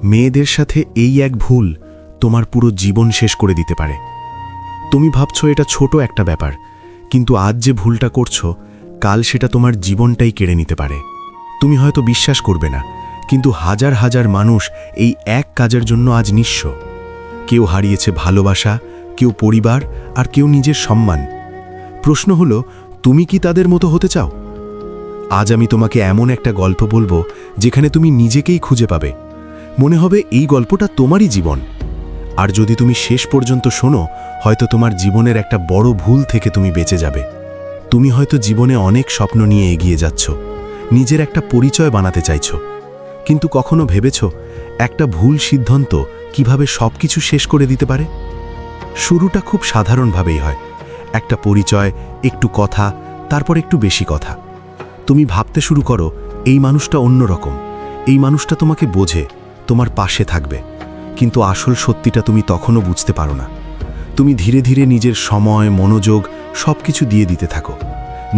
মেয়েদের সাথে এই এক ভুল তোমার পুরো জীবন শেষ করে দিতে পারে। তুমি ভাবছো এটা ছোট একটা ব্যাপার, কিন্তু আজ যে ভুলটা করছো কাল সেটা তোমার জীবনটাই কেড়ে নিতে পারে। তুমি হয়তো বিশ্বাস করবে না, কিন্তু হাজার হাজার মানুষ এই এক কাজের জন্য আজ নিঃস্ব। কেউ হারিয়েছে ভালোবাসা, কেউ পরিবার, আর কেউ নিজের সম্মান। প্রশ্ন হলো, তুমি কি তাদের মতো হতে চাও? আজ আমি তোমাকে এমন একটা গল্প বলবো যেখানে তুমি নিজেকেই খুঁজে পাবে। মনে হবে এই গল্পটা তোমারই জীবন। আর যদি তুমি শেষ পর্যন্ত শোনো, হয়তো তোমার জীবনের একটা বড় ভুল থেকে তুমি বেঁচে যাবে। তুমি হয়তো জীবনে অনেক স্বপ্ন নিয়ে এগিয়ে যাচ্ছ, নিজের একটা পরিচয় বানাতে চাইছো, কিন্তু কখনো ভেবেছো একটা ভুল সিদ্ধান্ত কিভাবে সবকিছু শেষ করে দিতে পারে? শুরুটা খুব সাধারণভাবেই হয়, একটা পরিচয়, একটু কথা, তারপর একটু বেশি কথা। তুমি ভাবতে শুরু করো এই মানুষটা অন্যরকম, এই মানুষটা তোমাকে বোঝে, তোমার পাশে থাকবে। কিন্তু আসল সত্যিটা তুমি তখনও বুঝতে পারো না। তুমি ধীরে ধীরে নিজের সময়, মনোযোগ সবকিছু দিয়ে দিতে থাকো।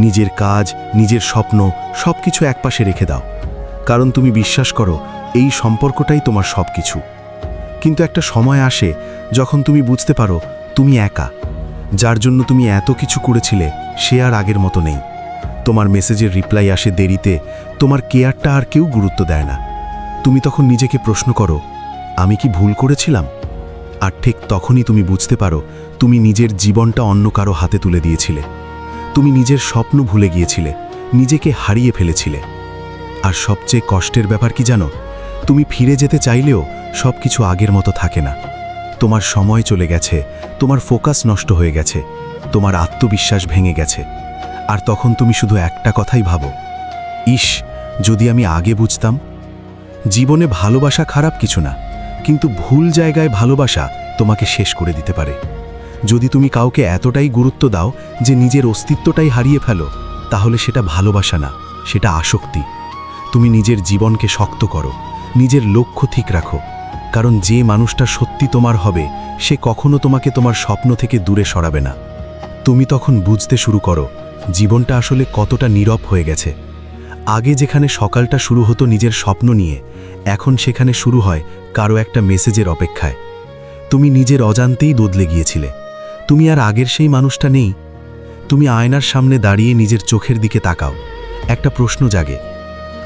নিজের কাজ, নিজের স্বপ্ন সবকিছু একপাশে রেখে দাও, কারণ তুমি বিশ্বাস করো এই সম্পর্কটাই তোমার সবকিছু। কিন্তু একটা সময় আসে যখন তুমি বুঝতে পারো তুমি একা। যার জন্য তুমি এত কিছু করেছিলে সে আর আগের মতো নেই। তোমার মেসেজের রিপ্লাই আসে দেরিতে, তোমার কেয়ারটা আর কেউ গুরুত্ব দেয় না। তুমি তখন নিজেকে প্রশ্ন করো, আমি কি ভুল করেছিলাম? আর ঠিক তখনই তুমি বুঝতে পারো তুমি নিজের জীবনটা অন্য কারো হাতে তুলে দিয়েছিলে। তুমি নিজের স্বপ্ন ভুলে গিয়েছিলে, নিজেকে হারিয়ে ফেলেছিলে। আর সবচেয়ে কষ্টের ব্যাপার কি জানো? তুমি ফিরে যেতে চাইলেও সবকিছু আগের মতো থাকে না। তোমার সময় চলে গেছে, তোমার ফোকাস নষ্ট হয়ে গেছে, তোমার আত্মবিশ্বাস ভেঙে গেছে। আর তখন তুমি শুধু একটা কথাই ভাবো, ইস, যদি আমি আগে বুঝতাম। জীবনে ভালোবাসা খারাপ কিছু না, কিন্তু ভুল জায়গায় ভালোবাসা তোমাকে শেষ করে দিতে পারে। যদি তুমি কাউকে এতটাই গুরুত্ব দাও যে নিজের অস্তিত্বটাই হারিয়ে ফেলো, তাহলে সেটা ভালোবাসা না, সেটা আসক্তি। তুমি নিজের জীবনকে শক্ত করো, নিজের লক্ষ্য ঠিক রাখো, কারণ যে মানুষটা সত্যি তোমার হবে সে কখনো তোমাকে তোমার স্বপ্ন থেকে দূরে সরাবে না। তুমি তখন বুঝতে শুরু করো জীবনটা আসলে কতটা নীরব হয়ে গেছে। আগে যেখানে সকালটা শুরু হতো নিজের স্বপ্ন নিয়ে, এখন সেখানে শুরু হয় কারো একটা মেসেজের অপেক্ষায়। তুমি নিজের অজান্তেই বদলে গিয়েছিলে। তুমি আর আগের সেই মানুষটা নেই। তুমি আয়নার সামনে দাঁড়িয়ে নিজের চোখের দিকে তাকাও, একটা প্রশ্ন জাগে,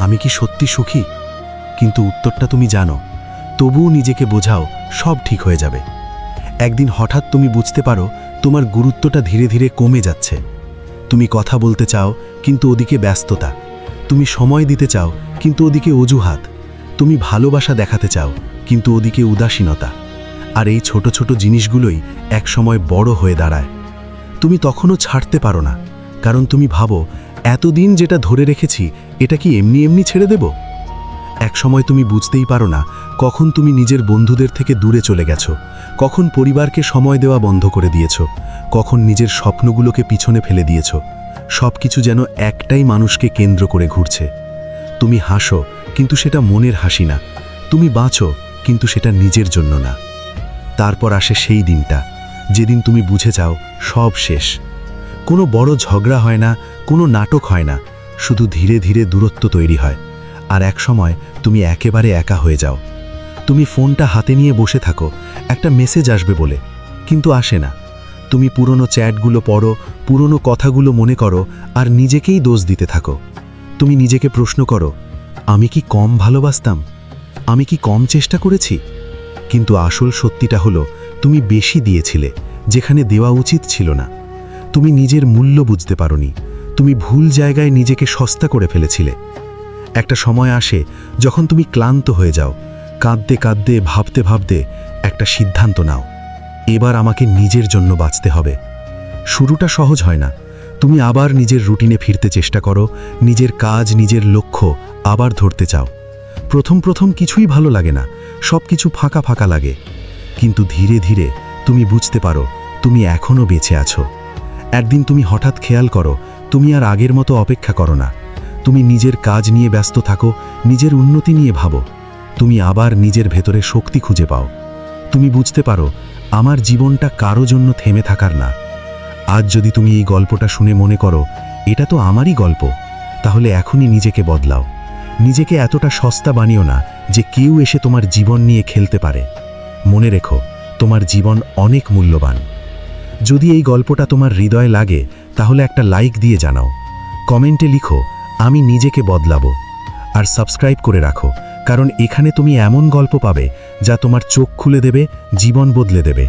আমি কি সত্যি সুখী? কিন্তু উত্তরটা তুমি জানো। তবুও নিজেকে বোঝাও সব ঠিক হয়ে যাবে। একদিন হঠাৎ তুমি বুঝতে পারো তোমার গুরুত্বটা ধীরে ধীরে কমে যাচ্ছে। তুমি কথা বলতে চাও, কিন্তু ওদিকে ব্যস্ততা। তুমি সময় দিতে চাও, কিন্তু ওদিকে অজুহাত। তুমি ভালোবাসা দেখাতে চাও, কিন্তু ওদিকে উদাসীনতা। আর এই ছোট ছোট জিনিসগুলোই একসময় বড় হয়ে দাঁড়ায়। তুমি তখনও ছাড়তে পারো না, কারণ তুমি ভাবো এতদিন যেটা ধরে রেখেছি এটা কি এমনি এমনি ছেড়ে দেব? একসময় তুমি বুঝতেই পারো না কখন তুমি নিজের বন্ধুদের থেকে দূরে চলে গেছো, কখন পরিবারকে সময় দেওয়া বন্ধ করে দিয়েছো, কখন নিজের স্বপ্নগুলোকে পিছনে ফেলে দিয়েছো। সব কিছু যেন একটাই মানুষকে কেন্দ্র করে ঘুরছে। তুমি হাসো, কিন্তু সেটা মনের হাসি না। তুমি বাঁচো, কিন্তু সেটা নিজের জন্য না। তারপর আসে সেই দিনটা যেদিন তুমি বুঝে যাও সব শেষ। কোনো বড় ঝগড়া হয় না, কোনো নাটক হয় না, শুধু ধীরে ধীরে দূরত্ব তৈরি হয়। আর এক সময় তুমি একেবারে একা হয়ে যাও। তুমি ফোনটা হাতে নিয়ে বসে থাকো একটা মেসেজ আসবে বলে, কিন্তু আসে না। তুমি পুরনো চ্যাটগুলো পড়ো, পুরনো কথাগুলো মনে করো, আর নিজেকেই দোষ দিতে থাকো। তুমি নিজেকে প্রশ্ন করো, আমি কি কম ভালোবাসতাম? আমি কি কম চেষ্টা করেছি? কিন্তু আসল সত্যিটা হলো তুমি বেশি দিয়েছিলে যেখানে দেওয়া উচিত ছিল না। তুমি নিজের মূল্য বুঝতে পারোনি। তুমি ভুল জায়গায় নিজেকে সস্তা করে ফেলেছিলে। একটা সময় আসে যখন তুমি ক্লান্ত হয়ে যাও, কাঁদতে কাঁদতে, ভাবতে ভাবতে একটা সিদ্ধান্ত নাও, এবার আমাকে নিজের জন্য বাঁচতে হবে। শুরুটা সহজ হয় না। তুমি আবার নিজের রুটিনে ফিরতে চেষ্টা করো, নিজের কাজ, নিজের লক্ষ্য আবার ধরতে চাও। প্রথম প্রথম কিছুই ভালো লাগে না, সব কিছু ফাঁকা ফাঁকা লাগে। কিন্তু ধীরে ধীরে তুমি বুঝতে পারো তুমি এখনও বেঁচে আছো। একদিন তুমি হঠাৎ খেয়াল করো তুমি আর আগের মতো অপেক্ষা করো না। তুমি নিজের কাজ নিয়ে ব্যস্ত থাকো, নিজের উন্নতি নিয়ে ভাবো। তুমি আবার নিজের ভেতরে শক্তি খুঁজে পাও। তুমি বুঝতে পারো আমার জীবনটা কারো জন্য থেমে থাকার না। আজ যদি তুমি এই গল্পটা শুনে মনে করো এটা তো আমারই গল্প, তাহলে এখনই নিজেকে বদলাও। নিজেকে এতটা সস্তা বানিও না যে কেউ এসে তোমার জীবন নিয়ে খেলতে পারে। মনে রেখো, তোমার জীবন অনেক মূল্যবান। যদি এই গল্পটা তোমার হৃদয়ে লাগে তাহলে একটা লাইক দিয়ে জানাও, কমেন্টে লিখো আমি নিজেকে বদলাবো। আর সাবস্ক্রাইব করে রাখো, কারণ এখানে তুমি এমন গল্প পাবে যা তোমার চোখ খুলে দেবে, জীবন বদলে দেবে।